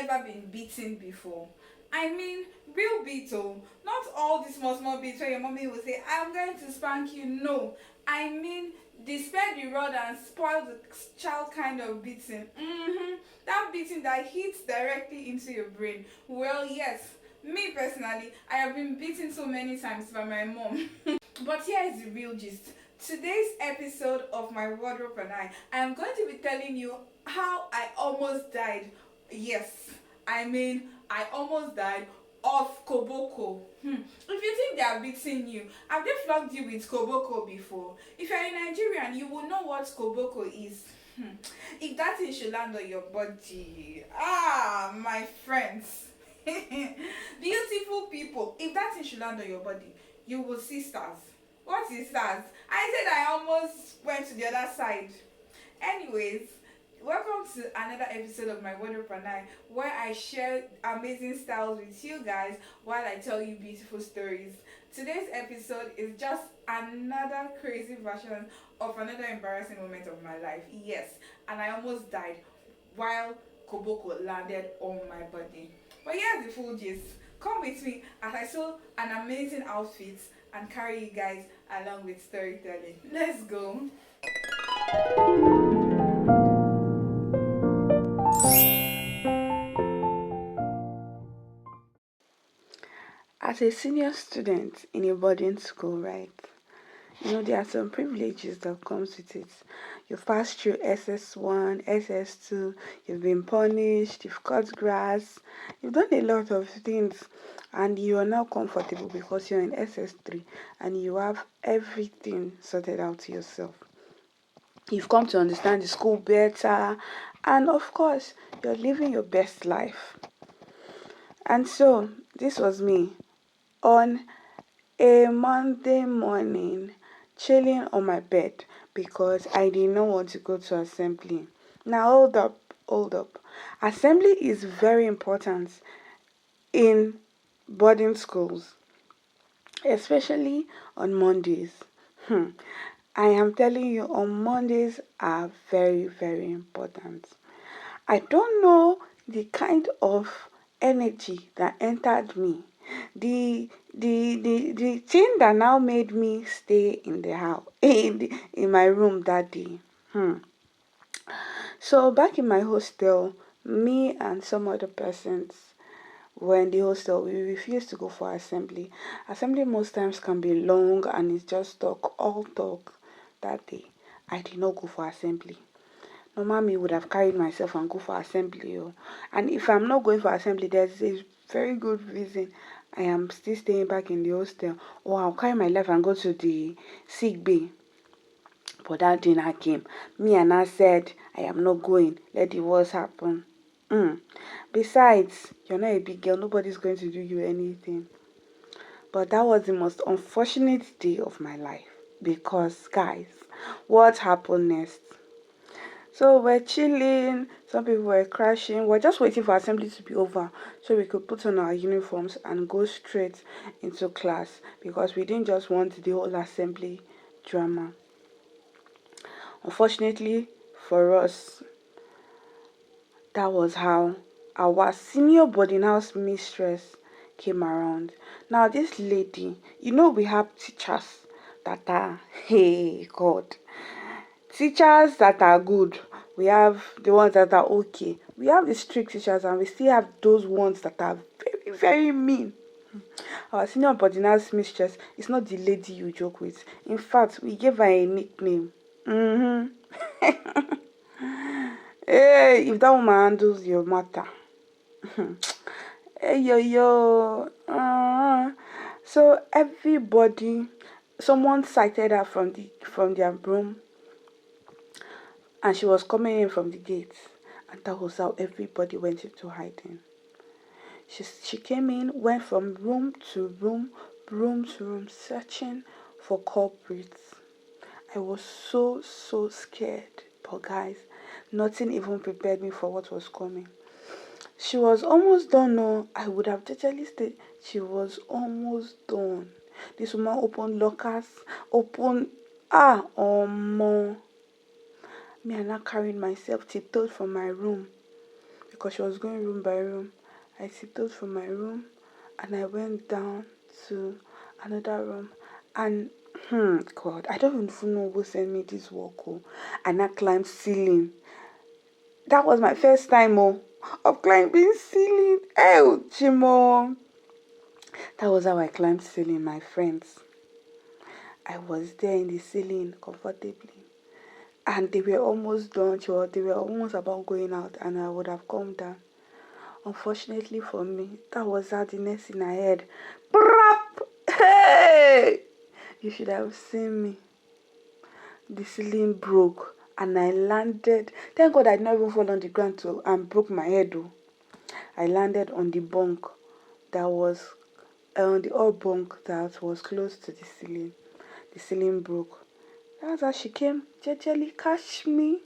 ever been beaten before? I mean, real beating, not all the small beats where your mommy will say, I'm going to spank you. No, I mean, the spare the rod and spoil the child kind of beating. That beating that hits directly into your brain. Well, yes, me personally, I have been beaten so many times by my mom. But here is the real gist. Today's episode of my wardrobe and I am going to be telling you how I almost died. Yes, I mean, I almost died of koboko. If you think they are beating you, have they flogged you with koboko before? If you're a Nigerian, you will know what koboko is. If that thing should land on your body, my friends, beautiful people, if that thing should land on your body, you will see stars. What is stars? I said I almost went to the other side. Anyways, welcome to another episode of my wardrobe and I, where I share amazing styles with you guys while I tell you beautiful stories. Today's episode is just another crazy version of another embarrassing moment of my life. Yes, and I almost died while koboko landed on my body. But here's the full gist. Come with me as I sew an amazing outfit and carry you guys along with storytelling. Let's go. As a senior student in a boarding school, right? There are some privileges that comes with it. You've passed through SS1, SS2, you've been punished, you've cut grass, you've done a lot of things, and you are now comfortable because you're in SS3 and you have everything sorted out to yourself. You've come to understand the school better, and of course, you're living your best life. And so, this was me on a Monday morning, chilling on my bed because I did not want to go to assembly. Now, hold up. Assembly is very important in boarding schools, especially on Mondays. I am telling you, on Mondays are very, very important. I don't know the kind of energy that entered me. The thing that now made me stay in the house in my room that day. So back in my hostel, me and some other persons were in the hostel. We refused to go for assembly. Assembly most times can be long and it's just all talk. That day, I did not go for assembly. Normal me would have carried myself and go for assembly. And if I'm not going for assembly, there's a very good reason I am still staying back in the hostel. Or I'll carry my life and go to the sick bay. But that dinner came. Me and I said, I am not going. Let the worst happen. Besides, you're not a big girl. Nobody's going to do you anything. But that was the most unfortunate day of my life. Because, guys, what happened next? So we're chilling, some people were crashing. We're just waiting for assembly to be over so we could put on our uniforms and go straight into class because we didn't just want the whole assembly drama. Unfortunately for us, that was how our senior boarding house mistress came around. Now this lady, we have teachers that are, hey God, teachers that are good. We have the ones that are okay. We have the strict teachers and we still have those ones that are very, very mean. Our senior boarding house mistress is not the lady you joke with. In fact, we gave her a nickname. Hey, if that woman handles your matter. Hey, yo. So everybody, someone cited her from their room and she was coming in from the gate, and that was how everybody went into hiding. She came in, went from room to room to room, searching for culprits. I was so scared, but guys, nothing even prepared me for what was coming. She was almost done. No, I would have totally stayed. She was almost done. This woman opened lockers, more. Me and I carried myself tiptoed from my room because she was going room by room. I tiptoed from my room and I went down to another room. And God, I don't even know who sent me this walk. Oh. And I climbed ceiling. That was my first time of climbing ceiling. Oh, Jimo. That was how I climbed ceiling, my friends. I was there in the ceiling comfortably. And they were almost done, they were almost about going out, and I would have come down. Unfortunately for me, that was how the next thing I heard. Brap! Hey! You should have seen me. The ceiling broke and I landed. Thank God I did not even fall on the ground and broke my head. Though. I landed on the bunk that was on the old bunk that was close to the ceiling. The ceiling broke. That's how she came, gently catch me.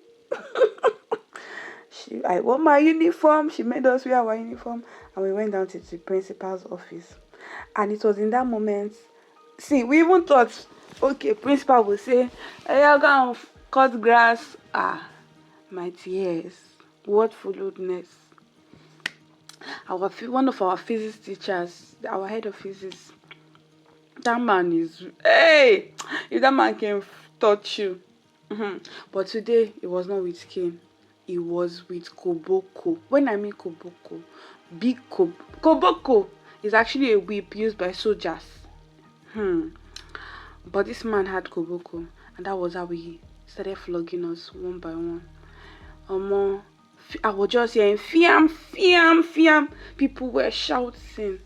I wore my uniform. She made us wear our uniform, and we went down to the principal's office. And it was in that moment. See, we even thought, okay, principal will say, "Hey, you're going to cut grass." My tears. What followed next? One of our physics teachers, our head of physics, that man is, hey, if that man can touch you. But today, it was not with cane. It was with koboko. When I mean koboko, big koboko is actually a whip used by soldiers. But this man had koboko, and that was how he started flogging us one by one. I was just hearing fiam, fiam, fiam. People were shouting.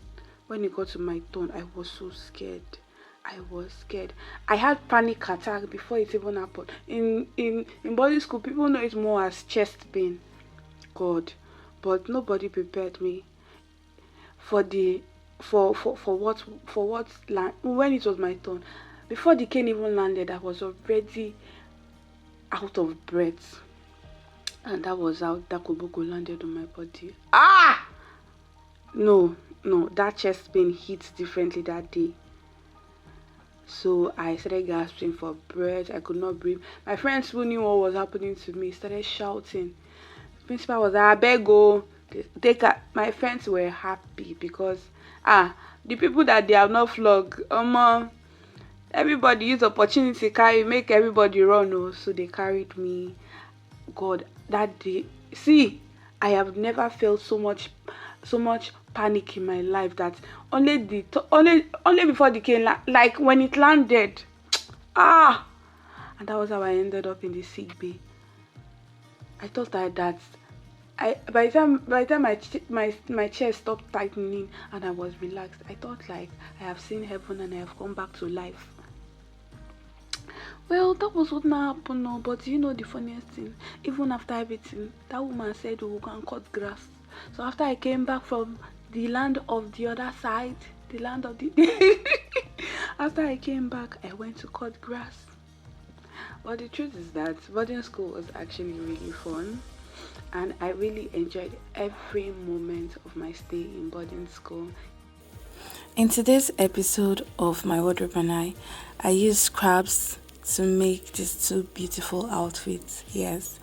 When it got to my turn, I was so scared. I had panic attack before it even happened. In body school, people know it more as chest pain. God, but nobody prepared me for what when it was my turn. Before the cane even landed, I was already out of breath, and that was how that koboko landed on my body. No, that chest pain hit differently that day. So I started gasping for breath. I could not breathe. My friends who knew what was happening to me started shouting. The principal was like, "I beg go." My friends were happy because the people that they have not flogged, everybody use opportunity make everybody run. So they carried me. God, that day, see, I have never felt so much panic in my life. That only before the cane, like when it landed, and that was how I ended up in the sick bay. I thought that by the time my chest stopped tightening and I was relaxed, I thought like I have seen heaven and I have come back to life. Well, that was what now happened now, but you know the funniest thing, even after everything, that woman said we can cut grass. So after I came back from the land of the other side, the land of the after I came back, I went to cut grass. But the truth is that boarding school was actually really fun, and I really enjoyed every moment of my stay in boarding school. In today's episode of My Wardrobe and I used scraps to make these two beautiful outfits. Yes,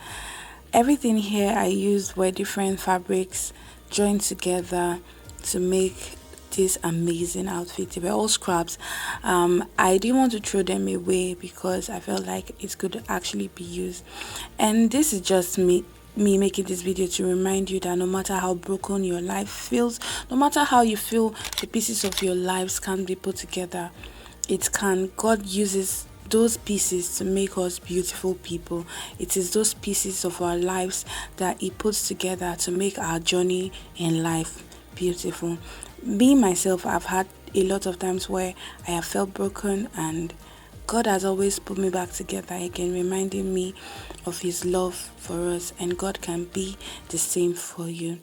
everything here I used were different fabrics joined together to make this amazing outfit. They were all scraps. I didn't want to throw them away because I felt like it could actually be used. And this is just me making this video to remind you that no matter how broken your life feels, no matter how you feel the pieces of your lives can't be put together, God uses those pieces to make us beautiful people. It is those pieces of our lives that He puts together to make our journey in life beautiful. Me myself, I've had a lot of times where I have felt broken, and God has always put me back together again, reminding me of His love for us, and God can be the same for you.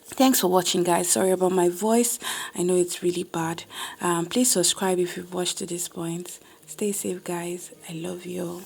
Thanks for watching, guys. Sorry about my voice. I know it's really bad. Please subscribe if you've watched to this point. Stay safe, guys. I love you all.